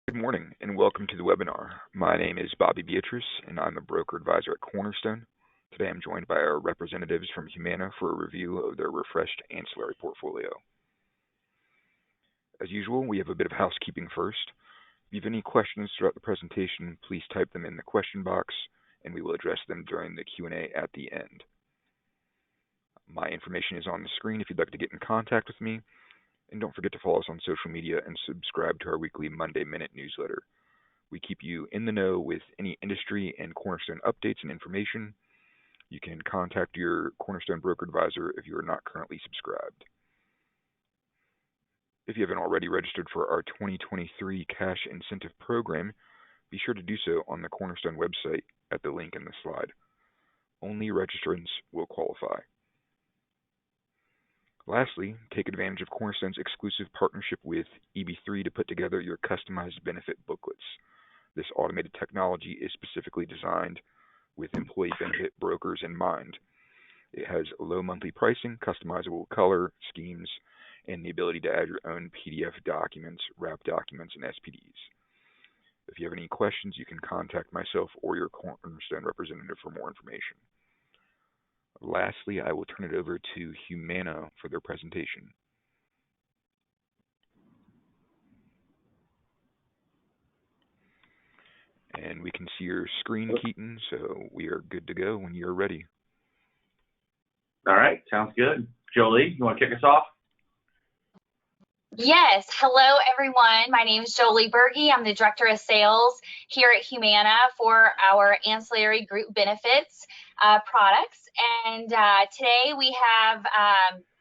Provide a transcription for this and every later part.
Good morning and welcome to the webinar. My name is Bobby Beatrice and I'm a broker advisor at Cornerstone. Today I'm joined by our representatives from Humana for a review of their refreshed ancillary portfolio. As usual, we have a bit of housekeeping first. If you have any questions throughout the presentation, please type them in the question box and we will address them during the Q&A at the end. My information is on the screen if you'd like to get in contact with me. And don't forget to follow us on social media and subscribe to our weekly Monday Minute newsletter. We keep you in the know with any industry and Cornerstone updates and information. You can contact your Cornerstone broker advisor if you are not currently subscribed. If you haven't already registered for our 2023 cash incentive program, be sure to do so on the Cornerstone website at the link in the slide. Only registrants will qualify. Lastly, take advantage of Cornerstone's exclusive partnership with EB3 to put together your customized benefit booklets. This automated technology is specifically designed with employee benefit brokers in mind. It has low monthly pricing, customizable color schemes, and the ability to add your own PDF documents, wrap documents, and SPDs. If you have any questions, you can contact myself or your Cornerstone representative for more information. Lastly, I will turn it over to Humana for their presentation. And we can see your screen, Keaton, so we are good to go when you're ready. All right, sounds good. Jolie, you want to kick us off? Yes, hello everyone. My name is Jolie Berge. I'm the Director of Sales here at Humana for our ancillary group benefits products. And today we have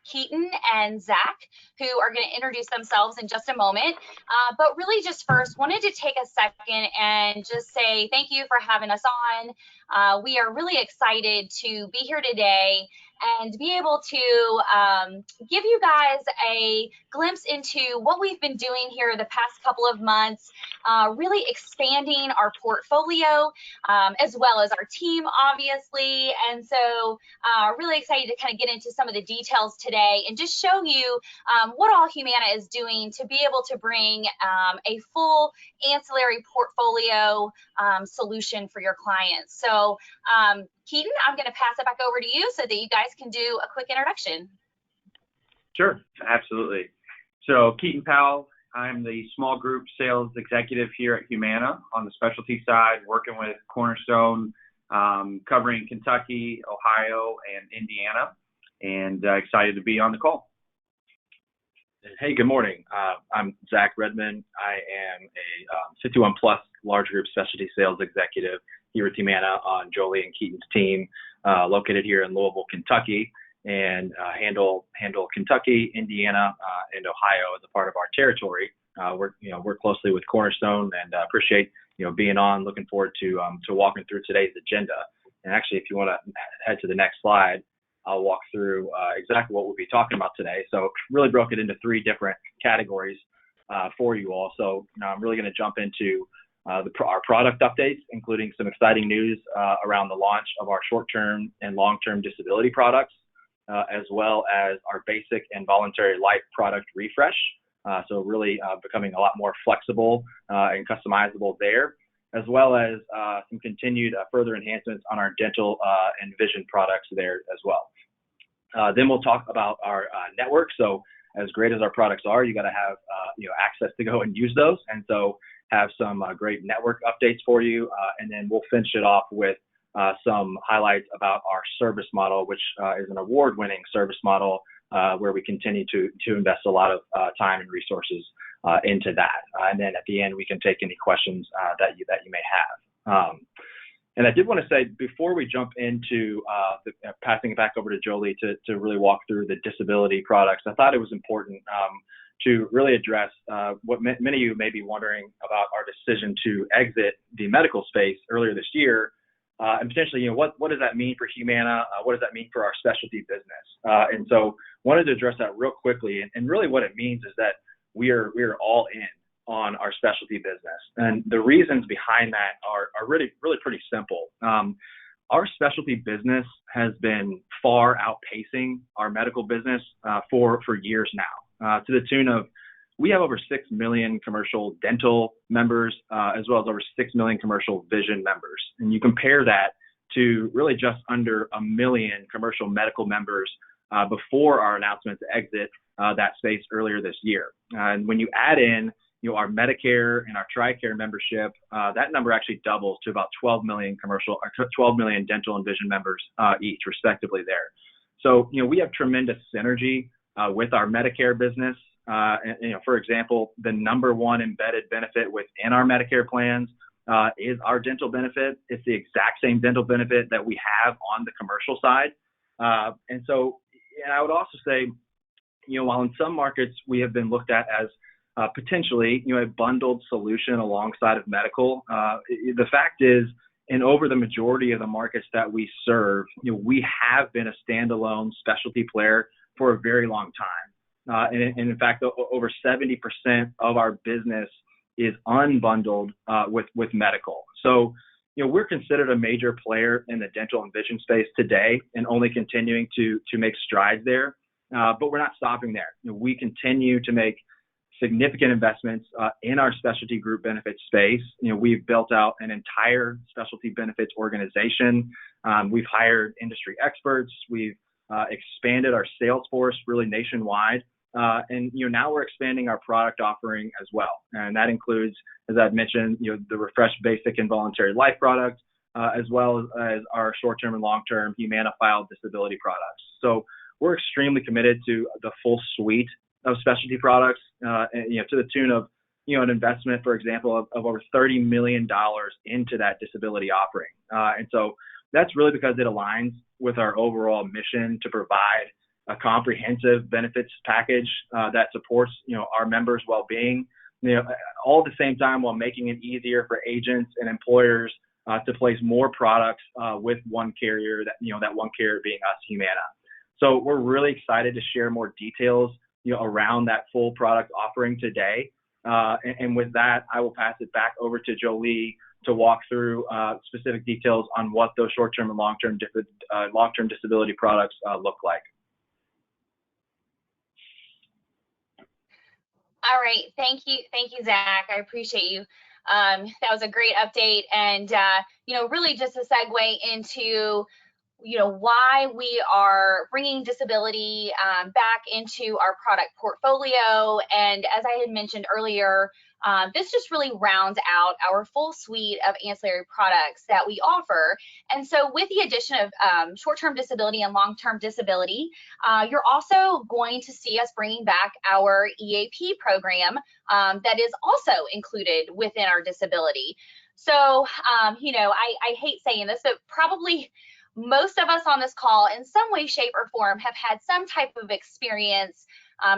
Keaton and Zach, who are going to introduce themselves in just a moment. But really just first wanted to take a second and just say thank you for having us on. We are really excited to be here today and be able to give you guys a glimpse into what we've been doing here the past couple of months, really expanding our portfolio as well as our team, obviously. And so really excited to kind of get into some of the details today and just show you what all Humana is doing to be able to bring a full ancillary portfolio solution for your clients. So Keaton, I'm going to pass it back over to you so that you guys can do a quick introduction. Sure, absolutely. So Keaton Powell, I'm the small group sales executive here at Humana on the specialty side, working with Cornerstone, covering Kentucky, Ohio, and Indiana, and excited to be on the call. Hey, good morning. I'm Zach Redmond. I am a 51 plus large group specialty sales executive here at Humana on Jolie and Keaton's team, located here in Louisville, Kentucky, and handle Kentucky, Indiana, and Ohio as a part of our territory. Work closely with Cornerstone and appreciate being on. Looking forward to walking through today's agenda. And actually, if you want to head to the next slide, I'll walk through exactly what we'll be talking about today. So really broke it into three different categories for you all. So I'm really going to jump into our product updates, including some exciting news around the launch of our short-term and long-term disability products, as well as our basic and voluntary life product refresh. So really becoming a lot more flexible and customizable there, as well as some continued further enhancements on our dental and vision products there as well. Then we'll talk about our network. So as great as our products are, you got to have access to go and use those. And so have some great network updates for you. And then we'll finish it off with some highlights about our service model, which is an award-winning service model where we continue to invest a lot of time and resources into that. And then at the end, we can take any questions that you may have. And I did want to say, before we jump into passing it back over to Jolie to really walk through the disability products, I thought it was important to really address what many of you may be wondering about our decision to exit the medical space earlier this year. And potentially, what does that mean for Humana? What does that mean for our specialty business? And so wanted to address that real quickly. And really what it means is that we are all in on our specialty business. And the reasons behind that are really pretty simple. Our specialty business has been far outpacing our medical business for years now, to the tune of we have over 6 million commercial dental members, as well as over 6 million commercial vision members. And you compare that to really just under 1 million commercial medical members before our announcement to exit that space earlier this year. And when you add in our Medicare and our TRICARE membership, that number actually doubles to about 12 million dental and vision members each, respectively there. So, we have tremendous synergy with our Medicare business. And, for example, the number one embedded benefit within our Medicare plans is our dental benefit. It's the exact same dental benefit that we have on the commercial side. And I would also say, while in some markets we have been looked at as potentially, a bundled solution alongside of medical, the fact is, and over the majority of the markets that we serve, we have been a standalone specialty player for a very long time. And in fact, over 70% of our business is unbundled with medical. So, we're considered a major player in the dental and vision space today, and only continuing to make strides there. But we're not stopping there. We continue to make significant investments in our specialty group benefits space. We've built out an entire specialty benefits organization. We've hired industry experts. We've expanded our sales force really nationwide. And now we're expanding our product offering as well. And that includes, as I've mentioned, the refreshed basic and voluntary life product, as well as our short-term and long-term Humana filed disability products. So we're extremely committed to the full suite of specialty products, to the tune of, an investment, for example, of over $30 million into that disability offering. And so that's really because it aligns with our overall mission to provide a comprehensive benefits package that supports, our members' well-being, all at the same time while making it easier for agents and employers to place more products with one carrier, that one carrier being us, Humana. So we're really excited to share more details, around that full product offering today. And with that, I will pass it back over to Jolie to walk through specific details on what those short-term and long-term disability products look like. All right, thank you, Zach. I appreciate you. That was a great update, and really just a segue into why we are bringing disability back into our product portfolio. And as I had mentioned earlier, this just really rounds out our full suite of ancillary products that we offer. And so with the addition of short-term disability and long-term disability, you're also going to see us bringing back our EAP program that is also included within our disability. So, I hate saying this, but probably most of us on this call in some way, shape, or form have had some type of experience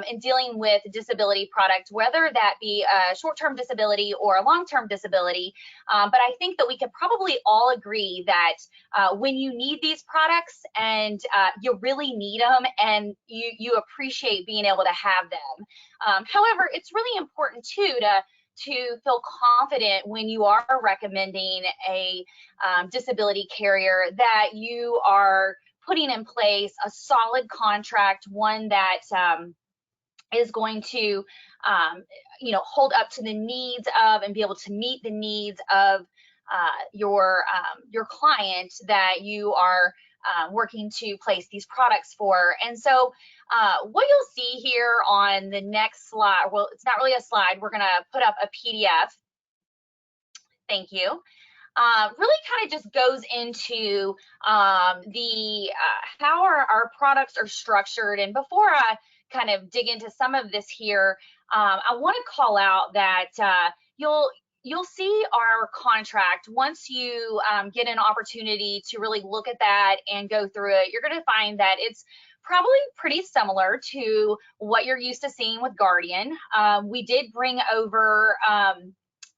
in dealing with disability products, whether that be a short-term disability or a long-term disability. But I think that we could probably all agree that when you need these products and you really need them and you appreciate being able to have them. However, it's really important too to feel confident when you are recommending a disability carrier that you are putting in place a solid contract, one that is going to hold up to the needs of and be able to meet the needs of your client that you are working to place these products for. And so what you'll see here on the next slide, well, it's not really a slide, we're going to put up a PDF. Thank you. Really kind of just goes into how our products are structured. And before I kind of dig into some of this here, I want to call out that you'll see our contract. Once you get an opportunity to really look at that and go through it, you're going to find that it's probably pretty similar to what you're used to seeing with Guardian. We did bring over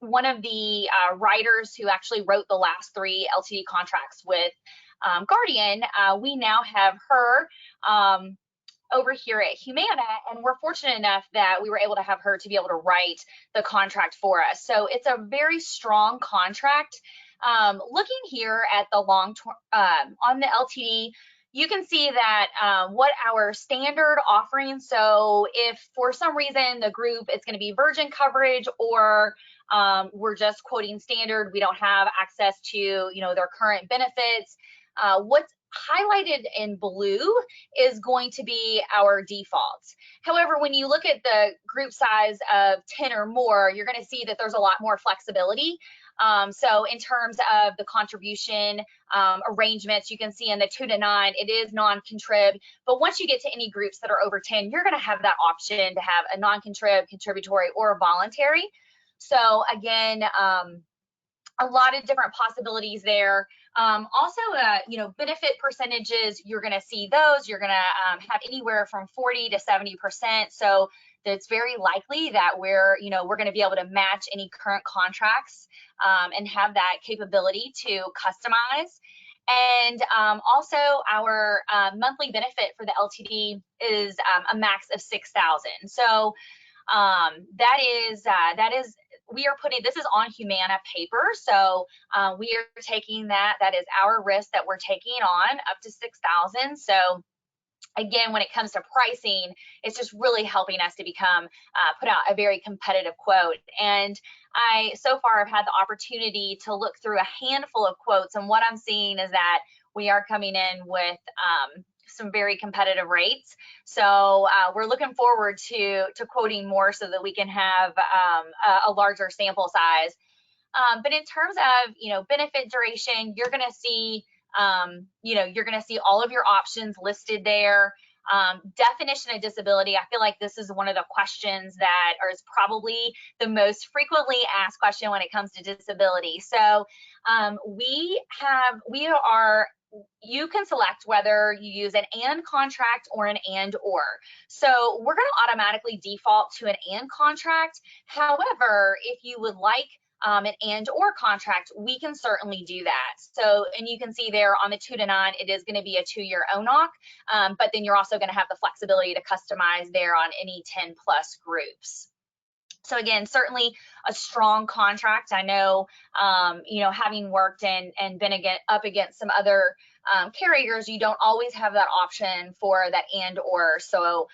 one of the writers who actually wrote the last 3 LTD contracts with Guardian. We now have her over here at Humana, and we're fortunate enough that we were able to have her to be able to write the contract for us. So it's a very strong contract. Looking here at the long-term, on the LTD, you can see that what our standard offering, so if for some reason the group is going to be virgin coverage, or we're just quoting standard, we don't have access to, you know, their current benefits, what's highlighted in blue is going to be our defaults. However, when you look at the group size of 10 or more, you're going to see that there's a lot more flexibility. So in terms of the contribution arrangements, you can see in the 2 to 9, it is non-contrib, but once you get to any groups that are over 10, you're going to have that option to have a non-contrib, contributory, or a voluntary. So again, a lot of different possibilities there. Also, you know, benefit percentages, you're going to see those. You're going to have anywhere from 40 to 70%. So it's very likely that we're going to be able to match any current contracts and have that capability to customize. And also, our monthly benefit for the LTD is a max of $6,000. So that is we are putting, this is on Humana paper, so we are taking that is our risk that we're taking on up to $6,000. So again, when it comes to pricing, it's just really helping us to become put out a very competitive quote. And I so far have had the opportunity to look through a handful of quotes, and what I'm seeing is that we are coming in with some very competitive rates. So we're looking forward to quoting more so that we can have a larger sample size. But in terms of, you know, benefit duration, you're going to see, you know, you're going to see all of your options listed there. Definition of disability, I feel like this is one of the questions that is probably the most frequently asked question when it comes to disability. So you can select whether you use an and contract or an and or. So we're going to automatically default to an and contract. However, if you would like an and or contract, we can certainly do that. So, and you can see there on the 2 to 9, it is going to be a 2-year ONOC, but then you're also going to have the flexibility to customize there on any 10+ groups. So again, certainly a strong contract. I know, you know, having worked and been up against some other carriers, you don't always have that option for that and or. So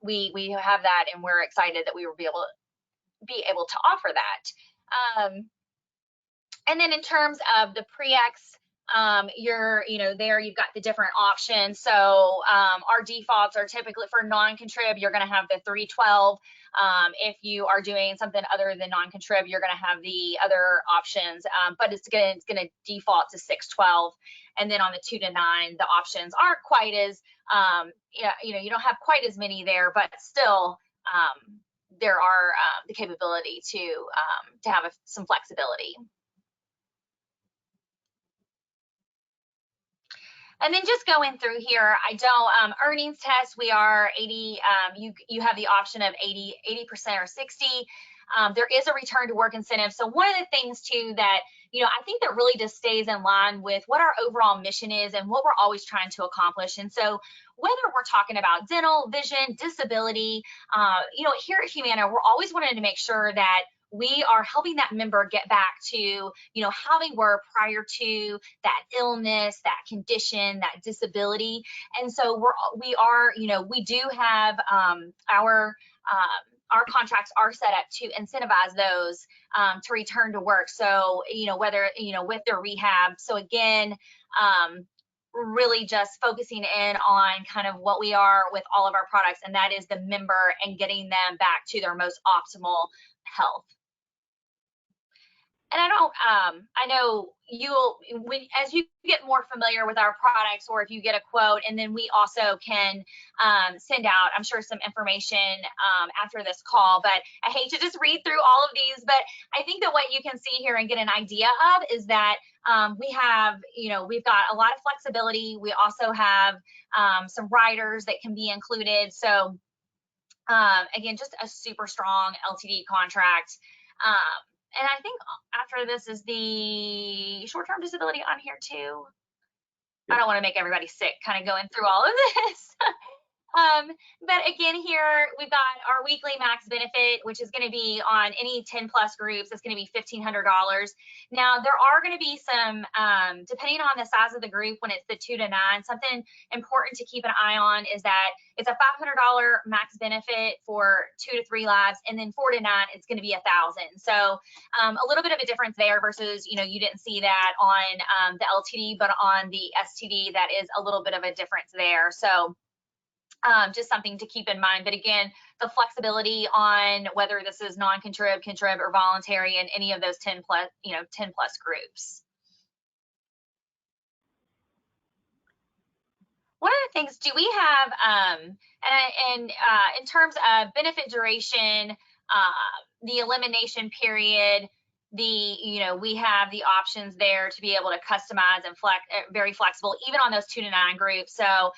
we have that, and we're excited that we will be able to offer that. And then in terms of the pre-ex, there you've got the different options. So our defaults are typically for non-contrib, you're going to have the 312. If you are doing something other than non-contrib, you're going to have the other options, but it's going to default to 612. And then on the 2 to 9, the options aren't quite as, you don't have quite as many there, but still there are the capability to have some flexibility. And then just going through here, I don't, earnings test, we are 80, you have the option of 80% or 60. There is a return to work incentive. So one of the things too that, you know, I think that really just stays in line with what our overall mission is and what we're always trying to accomplish. And so whether we're talking about dental, vision, disability, you know, here at Humana, we're always wanting to make sure that we are helping that member get back to, you know, how they were prior to that illness, that condition, that disability. And so we do have our contracts are set up to incentivize those to return to work. So, you know, whether, you know, with their rehab. So again, really just focusing in on kind of what we are with all of our products, and that is the member and getting them back to their most optimal health. And I know as you get more familiar with our products, or if you get a quote, and then we also can send out, I'm sure, some information after this call, but I hate to just read through all of these, but I think that what you can see here and get an idea of is that we have, you know, we've got a lot of flexibility. We also have some riders that can be included. So again, just a super strong LTD contract. And I think after this is the short-term disability on here too. I don't want to make everybody sick kind of going through all of this. But again, here we've got our weekly max benefit, which is going to be on any 10 plus groups. It's going to be $1,500. Now, there are going to be some, depending on the size of the group, when it's the 2 to 9, something important to keep an eye on is that it's a $500 max benefit for 2 to 3 lives, and then 4 to 9, it's going to be $1,000. So a little bit of a difference there versus, you know, you didn't see that on the LTD, but on the STD, that is a little bit of a difference there. So just something to keep in mind. But again, the flexibility on whether this is non-contrib, contrib, or voluntary in any of those 10 plus, 10 plus groups. One of the things, do we have, in terms of benefit duration, the elimination period, we have the options there to be able to customize and very flexible, even on those 2 to 9 groups. So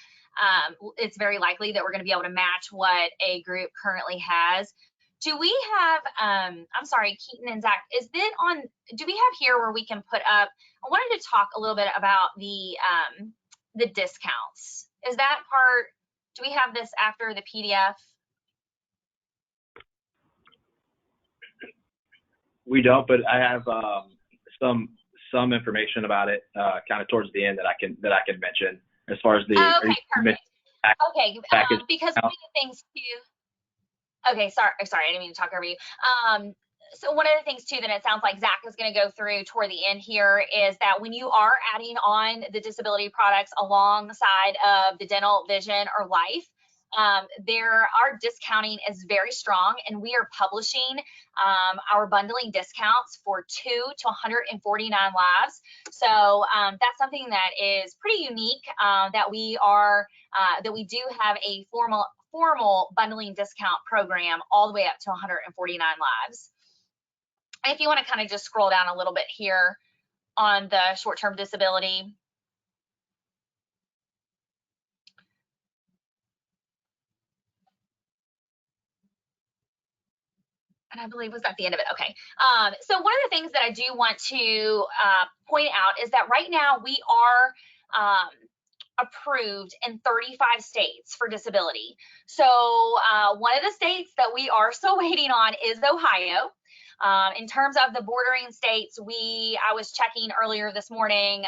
it's very likely that we're going to be able to match what a group currently has. Do we have, I'm sorry, Keaton and Zach, do we have here where we can put up, I wanted to talk a little bit about the discounts. Is that part, do we have this after the PDF? We don't, but I have some information about it kind of towards the end that I can mention. As far as the okay, perfect. Okay, because one of the things too. Okay, sorry, I didn't mean to talk over you. So one of the things too that it sounds like Zach is going to go through toward the end here is that when you are adding on the disability products alongside of the dental, vision, or life, our discounting is very strong, and we are publishing our bundling discounts for 2 to 149 lives. So that's something that is pretty unique, that we do have a formal bundling discount program all the way up to 149 lives. And if you want to kind of just scroll down a little bit here on the short-term disability. And I believe was at the end of it. Okay. So one of the things that I do want to point out is that right now we are approved in 35 states for disability. So one of the states that we are still waiting on is Ohio. In terms of the bordering states, I was checking earlier this morning,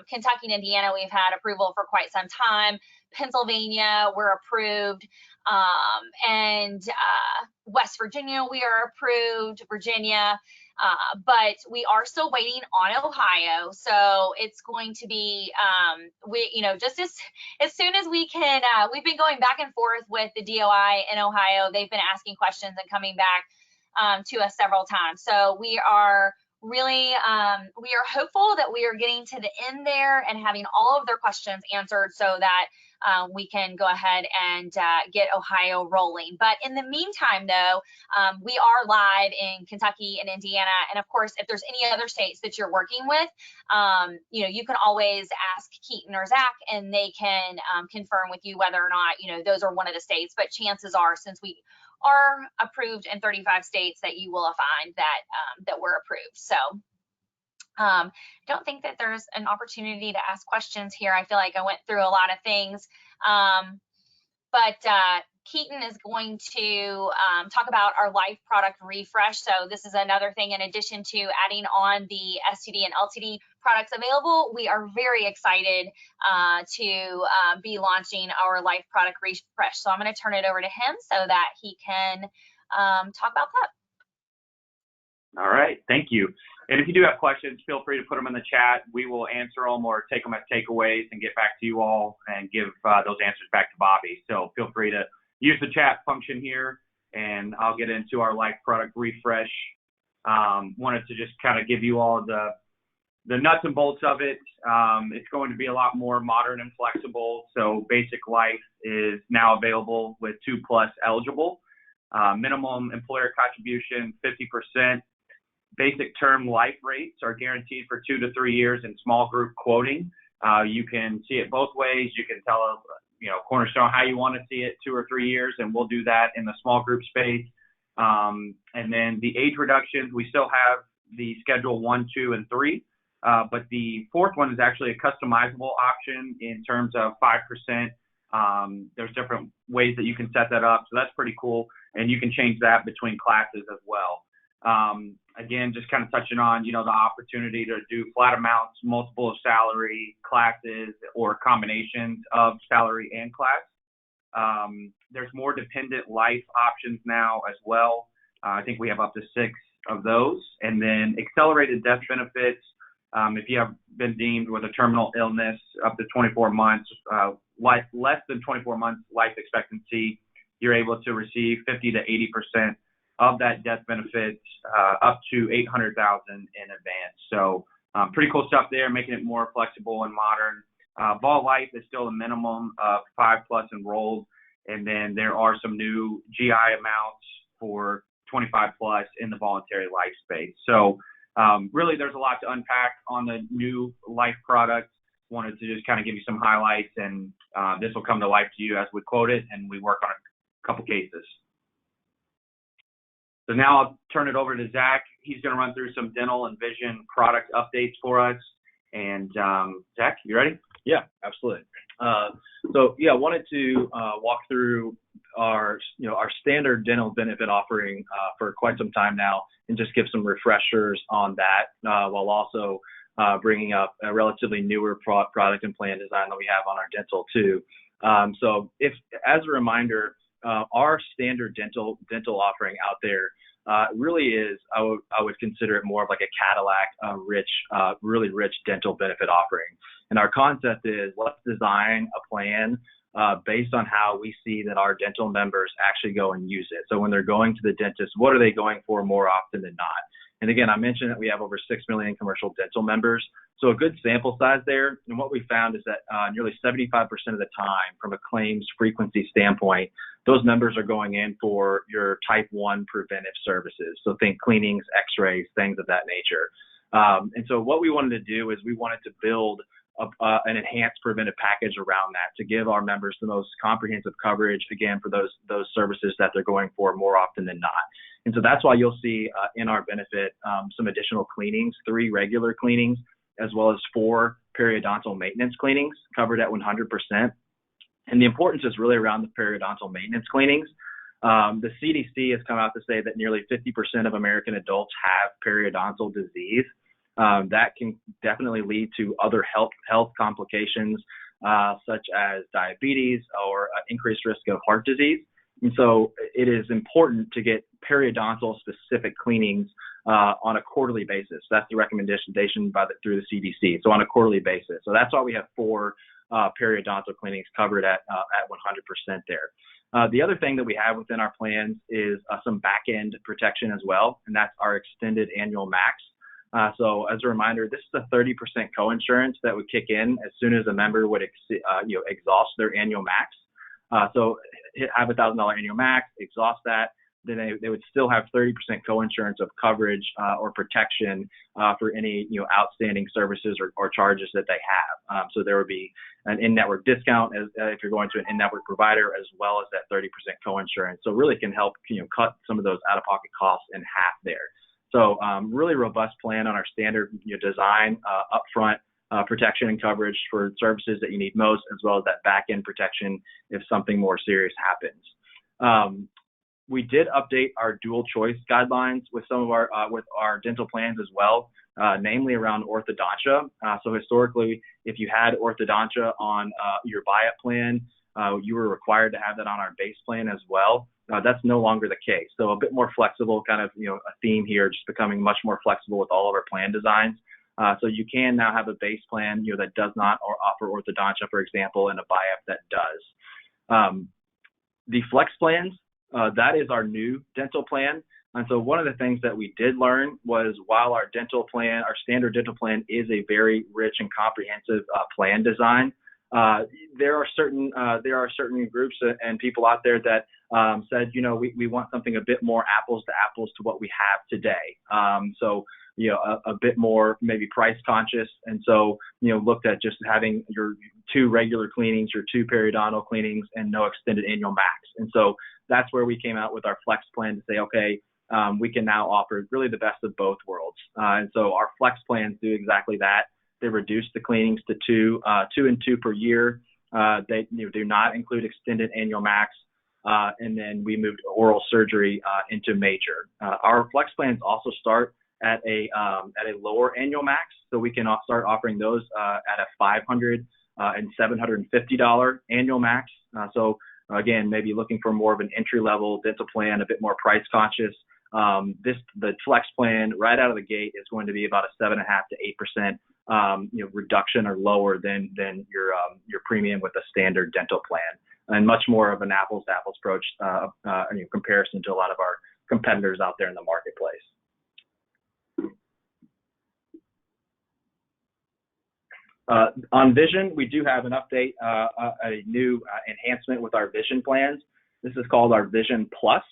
Kentucky and Indiana, we've had approval for quite some time. Pennsylvania, we're approved. And West Virginia, we are approved, Virginia, but we are still waiting on Ohio. So it's going to be, just as soon as we can, we've been going back and forth with the DOI in Ohio. They've been asking questions and coming back to us several times. So we are really, we are hopeful that we are getting to the end there and having all of their questions answered so that we can go ahead and get Ohio rolling. But in the meantime, though, we are live in Kentucky and Indiana. And of course, if there's any other states that you're working with, you can always ask Keaton or Zach, and they can confirm with you whether or not, those are one of the states. But chances are, since we are approved in 35 states, that you will find that we're approved. So I don't think that there's an opportunity to ask questions here. I feel like I went through a lot of things, but Keaton is going to talk about our life product refresh. So this is another thing in addition to adding on the STD and LTD products available. We are very excited to be launching our life product refresh. So I'm going to turn it over to him so that he can talk about that. All right, thank you. And if you do have questions, feel free to put them in the chat. We will answer them or take them as takeaways and get back to you all and give those answers back to Bobby. So feel free to use the chat function here, and I'll get into our life product refresh. Wanted to just kind of give you all the nuts and bolts of it. It's going to be a lot more modern and flexible. So basic life is now available with 2+ eligible. Minimum employer contribution, 50%. Basic term life rates are guaranteed for 2 to 3 years in small group quoting. You can see it both ways. You can tell, Cornerstone how you want to see it, 2 or 3 years, and we'll do that in the small group space. And then the age reductions, we still have the schedule 1, 2, and 3, but the fourth one is actually a customizable option in terms of 5% There's different ways that you can set that up. So that's pretty cool. And you can change that between classes as well. Again, just kind of touching on, the opportunity to do flat amounts, multiple of salary classes, or combinations of salary and class. There's more dependent life options now as well. I think we have up to 6 of those. And then accelerated death benefits. If you have been deemed with a terminal illness up to 24 months, less than 24 months life expectancy, you're able to receive 50 to 80% of that death benefit, up to $800,000 in advance. So pretty cool stuff there, making it more flexible and modern. Vol Life is still a minimum of 5+ enrolled, and then there are some new GI amounts for 25+ in the voluntary life space. So really, there's a lot to unpack on the new life product. Wanted to just kind of give you some highlights, and this will come to life to you as we quote it and we work on a couple cases. So now I'll turn it over to Zach. He's going to run through some dental and vision product updates for us. And Zach, you ready? Yeah, absolutely. I wanted to walk through our standard dental benefit offering for quite some time now, and just give some refreshers on that, while also bringing up a relatively newer product and plan design that we have on our dental too. So if, as a reminder, our standard dental offering out there really is, I would consider it more of like a Cadillac, really rich dental benefit offering. And our concept is, let's design a plan based on how we see that our dental members actually go and use it. So when they're going to the dentist, what are they going for more often than not? And again, I mentioned that we have over 6 million commercial dental members, so a good sample size there. And what we found is that nearly 75% of the time, from a claims frequency standpoint, those members are going in for your type 1 preventive services. So think cleanings, x-rays, things of that nature. And so what we wanted to do is we wanted to build an enhanced preventive package around that to give our members the most comprehensive coverage, again, for those services that they're going for more often than not. And so that's why you'll see in our benefit some additional cleanings, 3 regular cleanings, as well as 4 periodontal maintenance cleanings covered at 100%. And the importance is really around the periodontal maintenance cleanings. The CDC has come out to say that nearly 50% of American adults have periodontal disease. That can definitely lead to other health complications, such as diabetes or increased risk of heart disease. And so it is important to get periodontal specific cleanings on a quarterly basis. That's the recommendation through the CDC. So on a quarterly basis. So that's why we have 4 periodontal cleanings covered at 100% there. The other thing that we have within our plans is some back end protection as well, and that's our extended annual max. So as a reminder, this is a 30% coinsurance that would kick in as soon as a member would exhaust their annual max. So have $1,000 annual max, exhaust that, then they would still have 30% coinsurance of coverage or protection for any outstanding services or charges that they have. So there would be an in-network discount if you're going to an in-network provider, as well as that 30% coinsurance. So really can help cut some of those out-of-pocket costs in half there. So really robust plan on our standard design, upfront protection and coverage for services that you need most, as well as that back-end protection if something more serious happens. We did update our dual choice guidelines with some of our dental plans as well, namely around orthodontia. So historically, if you had orthodontia on your buy-up plan, you were required to have that on our base plan as well. That's no longer the case. So a bit more flexible, kind of a theme here, just becoming much more flexible with all of our plan designs. So you can now have a base plan that does not offer orthodontia, for example, and a buy-up that does. The flex plans, that is our new dental plan. And so one of the things that we did learn was, while our standard dental plan is a very rich and comprehensive plan design, there are certain groups and people out there that said, we want something a bit more apples to apples to what we have today. So a bit more maybe price conscious, and so looked at just having your 2 regular cleanings, your 2 periodontal cleanings, and no extended annual max. And so that's where we came out with our flex plan to say, okay, we can now offer really the best of both worlds. And so our flex plans do exactly that. They reduce the cleanings to 2 and 2 per year. They do not include extended annual max. And then we moved oral surgery into major. Our flex plans also start at a lower annual max, so we can start offering those at a $500 and $750 annual max. So again, maybe looking for more of an entry-level dental plan, a bit more price conscious. The flex plan right out of the gate is going to be about a 7.5% to 8% reduction or lower than your premium with a standard dental plan, and much more of an apples to apples approach in comparison to a lot of our competitors out there in the marketplace. On vision, we do have an update, a new enhancement with our vision plans. This is called our Vision Plus.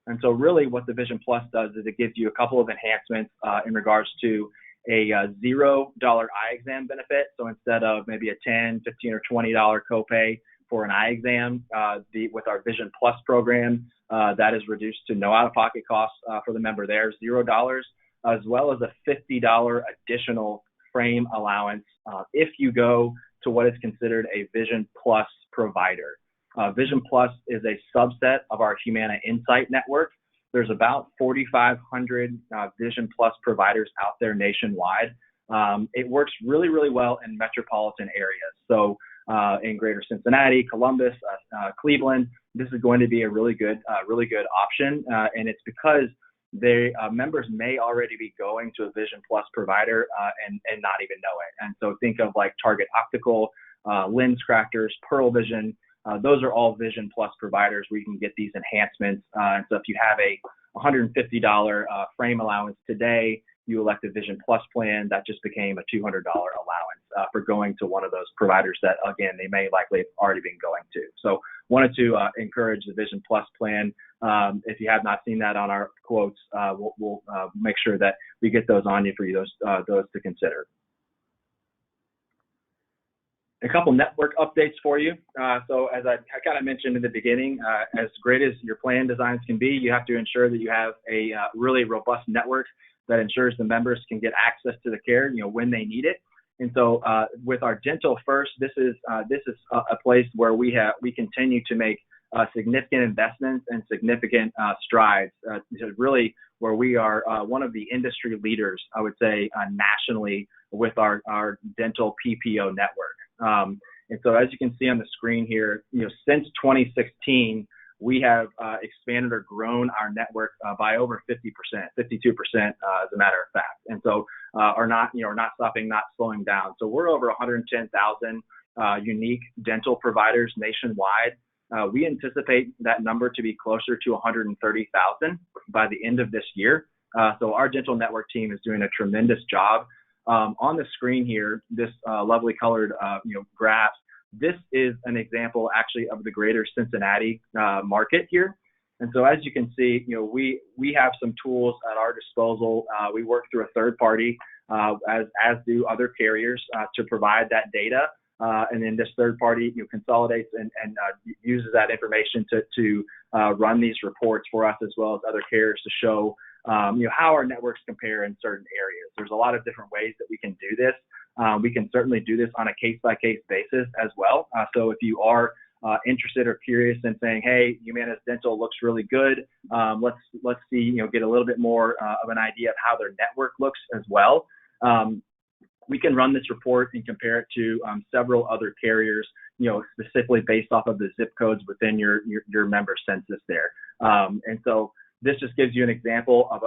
And so really what the Vision Plus does is it gives you a couple of enhancements in regards to a $0 eye exam benefit. So instead of maybe a $10, $15, or $20 copay for an eye exam, with our Vision Plus program, that is reduced to no out-of-pocket costs for the member there, $0, as well as a $50 additional frame allowance if you go to what is considered a Vision Plus provider. Vision Plus is a subset of our Humana Insight network. There's about 4,500 Vision Plus providers out there nationwide. It works really, really well in metropolitan areas. So in greater Cincinnati, Columbus, Cleveland, this is going to be a really good option. And it's because members may already be going to a Vision Plus provider and not even know it. And so think of like Target Optical, Lens Crafters, Pearl Vision. Those are all Vision Plus providers where you can get these enhancements. And so if you have a $150 frame allowance today, you elect a Vision Plus plan, that just became a $200 allowance for going to one of those providers that, again, they may likely have already been going to. So wanted to encourage the Vision Plus plan. If you have not seen that on our quotes, we'll make sure that we get those on you for you, those to consider. A couple network updates for you. So as I kind of mentioned in the beginning, as great as your plan designs can be, you have to ensure that you have a really robust network that ensures the members can get access to the care, when they need it. And so with our Dental First, this is a place where we continue to make significant investments and significant strides. Really, where we are one of the industry leaders, I would say, nationally with our dental PPO network. And so as you can see on the screen here, since 2016, we have expanded or grown our network by over 50%, 52% as a matter of fact. And so are not stopping, not slowing down. So we're over 110,000 unique dental providers nationwide. We anticipate that number to be closer to 130,000 by the end of this year. So our dental network team is doing a tremendous job. On the screen here, this lovely colored graph, this is an example actually of the greater Cincinnati market here. And so as you can see, we have some tools at our disposal. We work through a third party, as do other carriers, to provide that data. And then this third party consolidates and uses that information to run these reports for us, as well as other carriers, to show how our networks compare in certain areas. There's a lot of different ways that we can do this. We can certainly do this on a case-by-case basis as well. So if you are interested or curious in saying, hey, Humana's Dental looks really good, let's see, get a little bit more of an idea of how their network looks as well. We can run this report and compare it to several other carriers, specifically based off of the zip codes within your member census there. And so this just gives you an example of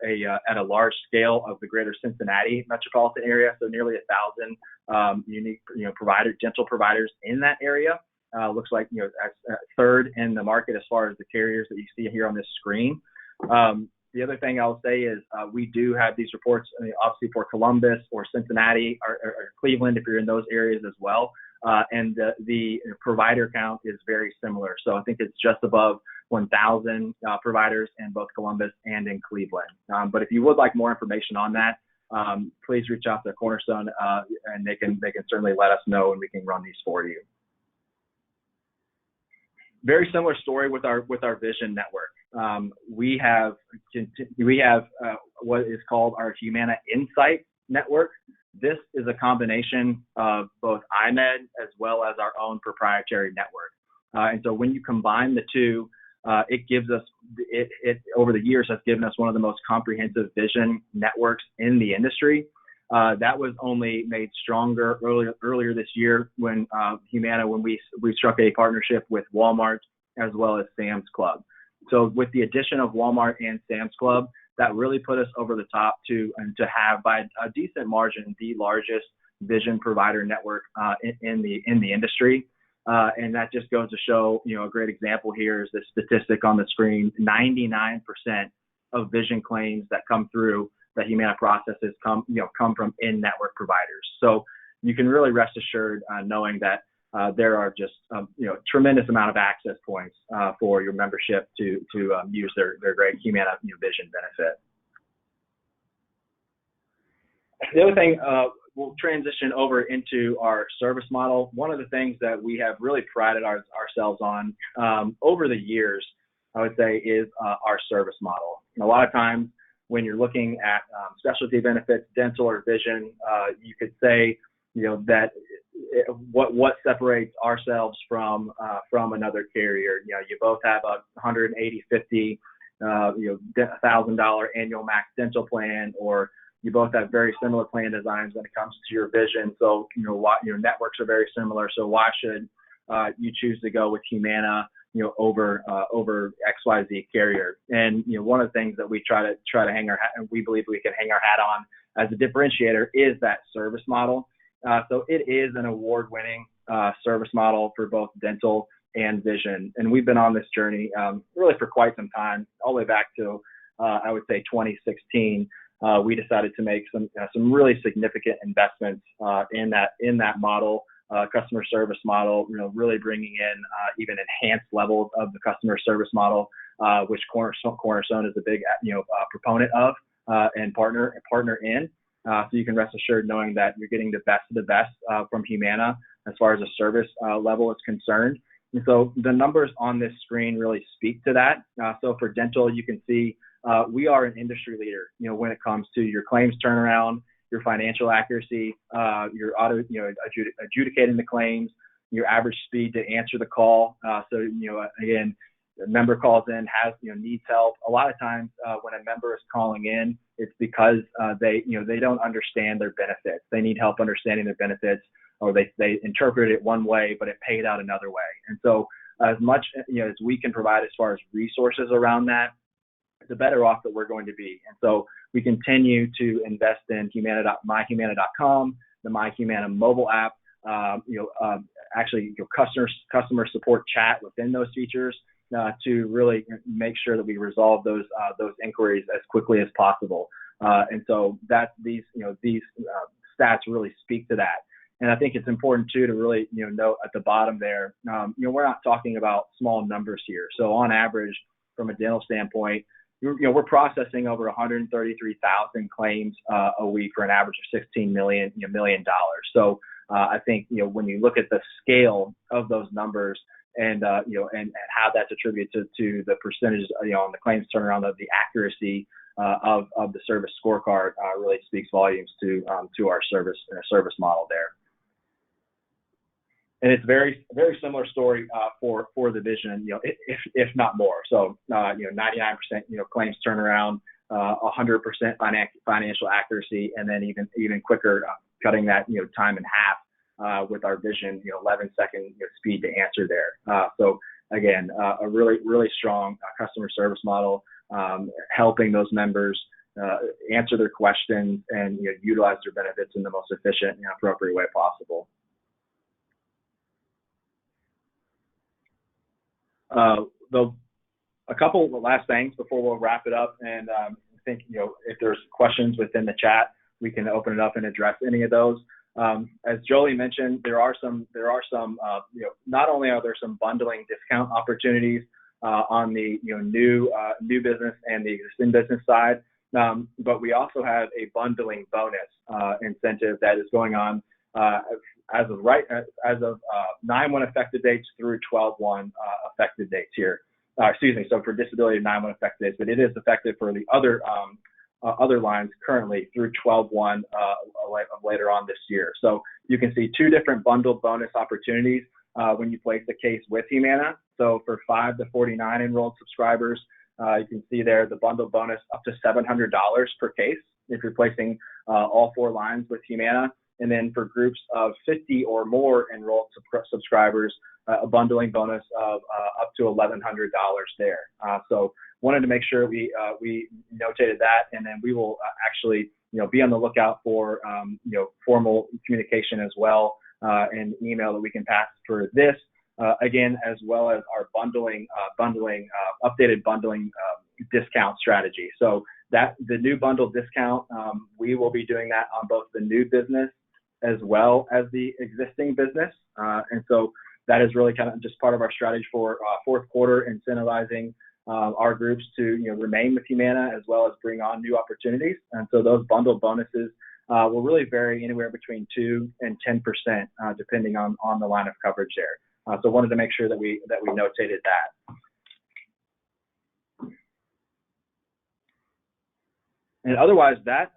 at a large scale of the greater Cincinnati metropolitan area. So nearly 1,000 unique dental providers in that area. Looks like third in the market as far as the carriers that you see here on this screen. The other thing I'll say is we do have these reports, obviously for Columbus or Cincinnati or Cleveland, if you're in those areas as well. And the provider count is very similar. So I think it's just above 1,000 providers in both Columbus and in Cleveland. But if you would like more information on that, please reach out to Cornerstone, and they can certainly let us know, and we can run these for you. Very similar story with our Vision network. We have what is called our Humana Insight network. this is a combination of both IMED as well as our own proprietary network. And so when you combine the two, it gives us, it over the years has given us one of the most comprehensive vision networks in the industry. That was only made stronger earlier this year when Humana, when we struck a partnership with Walmart as well as Sam's Club. So with the addition of Walmart and Sam's Club, that really put us over the top to have by a decent margin the largest vision provider network in the industry. And that just goes to show, a great example here is the statistic on the screen. 99% of vision claims that come through that Humana processes come from in-network providers. So you can really rest assured knowing that there are just tremendous amount of access points for your membership to use their great Humana vision benefit. The other thing, we'll transition over into our service model. One of the things that we have really prided ourselves on over the years, I would say, is our service model. And a lot of times when you're looking at specialty benefits, dental or vision, you could say, that what separates ourselves from another carrier. You both have a $180, $50, $1,000 annual max dental plan, or you both have very similar plan designs when it comes to your vision. So, your networks are very similar. So why should you choose to go with Humana, over XYZ carrier? And, one of the things that we try to hang our hat, and we believe we can hang our hat on as a differentiator, is that service model. So it is an award-winning service model for both dental and vision. And we've been on this journey really for quite some time, all the way back to, I would say, 2016. We decided to make some really significant investments in that model, customer service model, really bringing in even enhanced levels of the customer service model, which Cornerstone is a big proponent of and partner in. So you can rest assured knowing that you're getting the best of the best from Humana as far as the service level is concerned. And so the numbers on this screen really speak to that. So for dental, you can see we are an industry leader, when it comes to your claims turnaround, your financial accuracy, your adjudicating the claims, your average speed to answer the call. So, again, the member calls in, needs help. A lot of times when a member is calling in, it's because they don't understand their benefits. They need help understanding their benefits, or they interpret it one way, but it paid out another way. And so as much as we can provide as far as resources around that, the better off that we're going to be. And so we continue to invest in myhumana.com, the MyHumana mobile app, customer support chat within those features to really make sure that we resolve those inquiries as quickly as possible. And so these stats really speak to that. And I think it's important too to really note at the bottom there, we're not talking about small numbers here. So on average, from a dental standpoint, we're processing over 133,000 claims a week for an average of $16 million. So I think when you look at the scale of those numbers and how that's attributed to the percentage on the claims turnaround, of the accuracy of the service scorecard really speaks volumes to our service model there. And it's very, very similar story for the vision, if not more. So, 99%, claims turnaround, 100% financial accuracy, and then even quicker, cutting that, time in half with our vision, 11-second speed to answer there. So again, a really, really strong customer service model, helping those members answer their questions and utilize their benefits in the most efficient and appropriate way possible. A couple of last things before we'll wrap it up, and I think if there's questions within the chat, we can open it up and address any of those. As Jolie mentioned, there are some not only are there some bundling discount opportunities on the new business and the existing business side, but we also have a bundling bonus incentive that is going on as of 9/1 effective dates through 12/1 effective dates here. So for disability, 9/1 effective dates, but it is effective for the other other lines currently through 12/1 later on this year. So you can see two different bundled bonus opportunities when you place a case with Humana. So for 5 to 49 enrolled subscribers, you can see there the bundled bonus up to $700 per case if you're placing all 4 lines with Humana. And then for groups of 50 or more enrolled subscribers, a bundling bonus of up to $1,100 there. So wanted to make sure we notated that, and then we will actually be on the lookout for formal communication as well, and email that we can pass for this again, as well as our updated bundling discount strategy. So that the new bundle discount, we will be doing that on both the new business as well as the existing business, and so that is really kind of just part of our strategy for fourth quarter, incentivizing our groups to remain with Humana as well as bring on new opportunities. And so those bundled bonuses will really vary anywhere between 2 and 10%, depending on the line of coverage there. So wanted to make sure that we notated that. And otherwise, that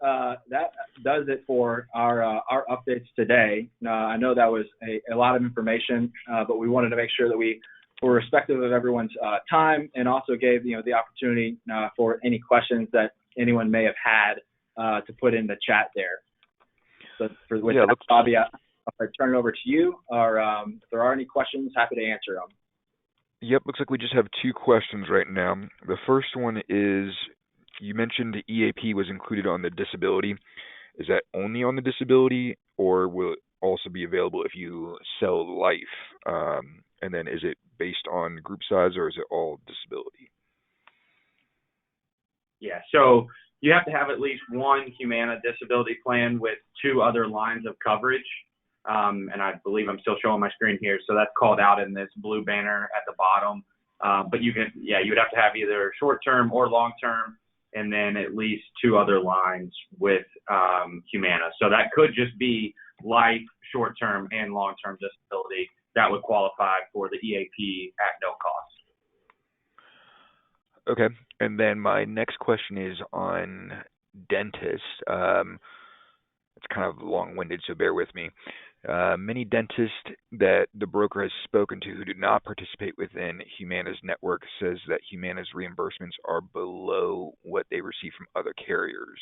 does it for our updates today. I know that was a lot of information, but we wanted to make sure that we were respectful of everyone's time, and also gave the opportunity for any questions that anyone may have had to put in the chat there. So with that, Bobby, I'll turn it over to you. Or if there are any questions, happy to answer them. Yep, looks like we just have 2 questions right now. The first one is, you mentioned the EAP was included on the disability. Is that only on the disability, or will it also be available if you sell life? And then is it based on group size, or is it all disability? Yeah, so you have to have at least one Humana disability plan with 2 other lines of coverage. And I believe I'm still showing my screen here. So that's called out in this blue banner at the bottom. But you would have to have either short-term or long-term, and then at least 2 other lines with Humana. So that could just be life, short-term, and long-term disability. That would qualify for the EAP at no cost. Okay, and then my next question is on dentists. It's kind of long-winded, so bear with me. Many dentists that the broker has spoken to who do not participate within Humana's network says that Humana's reimbursements are below what they receive from other carriers.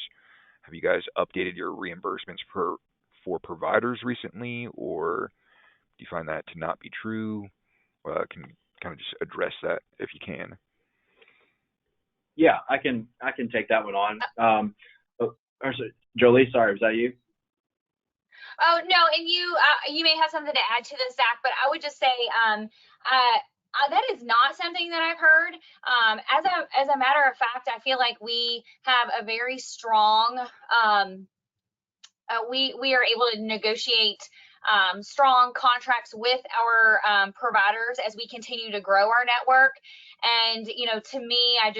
Have you guys updated your reimbursements for providers recently, or do you find that to not be true? Can you kind of just address that if you can? Yeah, I can take that one on. Jolie, sorry, was that you? Oh, no, and you may have something to add to this, Zach, but I would just say that is not something that I've heard. As a matter of fact, I feel like we have a very strong, we are able to negotiate strong contracts with our providers as we continue to grow our network. And, to me, I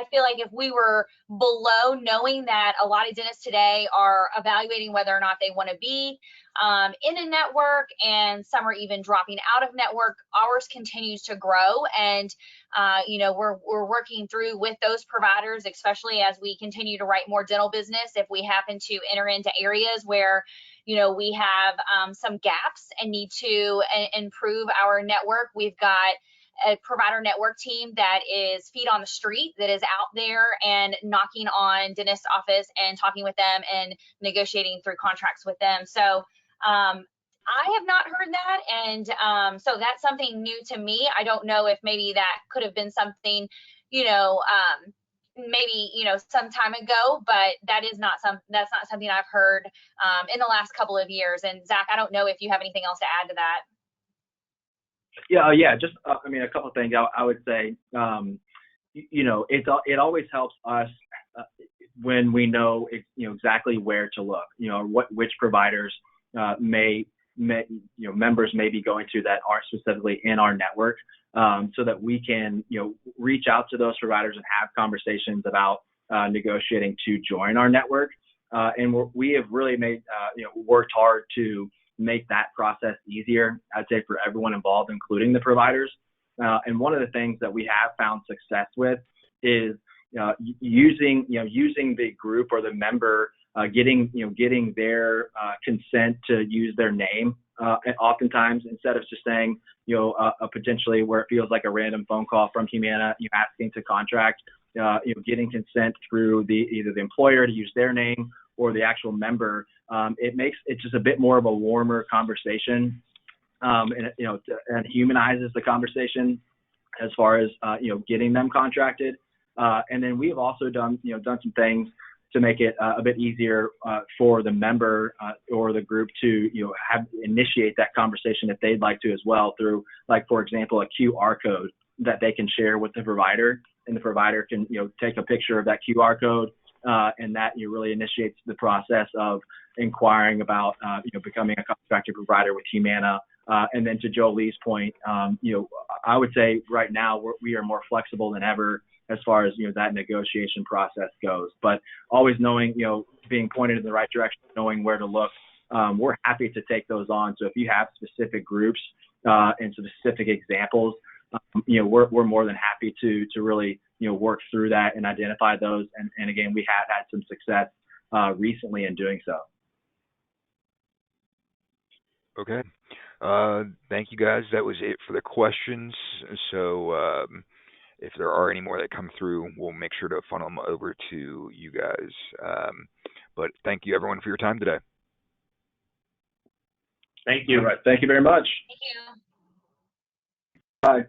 feel like if we were below, knowing that a lot of dentists today are evaluating whether or not they want to be in a network, and some are even dropping out of network, ours continues to grow. And, we're working through with those providers, especially as we continue to write more dental business. If we happen to enter into areas where we have some gaps and need to improve our network, we've got a provider network team that is feet on the street, that is out there and knocking on dentist office and talking with them and negotiating through contracts with them. So I have not heard that, and so that's something new to me. I don't know if maybe that could have been something, maybe some time ago, but that's not something I've heard in the last couple of years. And Zach, I don't know if you have anything else to add to that. Yeah, just a couple of things I would say. It always helps us when we know exactly where to look. Which providers members may be going to that aren't specifically in our network, so that we can reach out to those providers and have conversations about negotiating to join our network. And we have really worked hard to make that process easier, I'd say, for everyone involved, including the providers. And one of the things that we have found success with is, using the group or the member, getting their consent to use their name. And oftentimes, instead of just saying, potentially where it feels like a random phone call from Humana, asking to contract, getting consent through either the employer to use their name or the actual member, it makes it just a bit more of a warmer conversation, and humanizes the conversation as far as getting them contracted. And then we have also done some things to make it a bit easier for the member or the group to initiate that conversation if they'd like to as well, through, like, for example, a QR code that they can share with the provider, and the provider can take a picture of that QR code, and that really initiates the process of inquiring about becoming a contracted provider with Humana. And then to Jolie's point, I would say right now we are more flexible than ever as far as that negotiation process goes. But always knowing, being pointed in the right direction, knowing where to look. We're happy to take those on. So if you have specific groups and specific examples, we're more than happy to really work through that and identify those. And again, we have had some success recently in doing so. Okay. Thank you, guys. That was it for the questions. So if there are any more that come through, we'll make sure to funnel them over to you guys. But thank you, everyone, for your time today. Thank you. All right. Thank you very much. Thank you. Bye.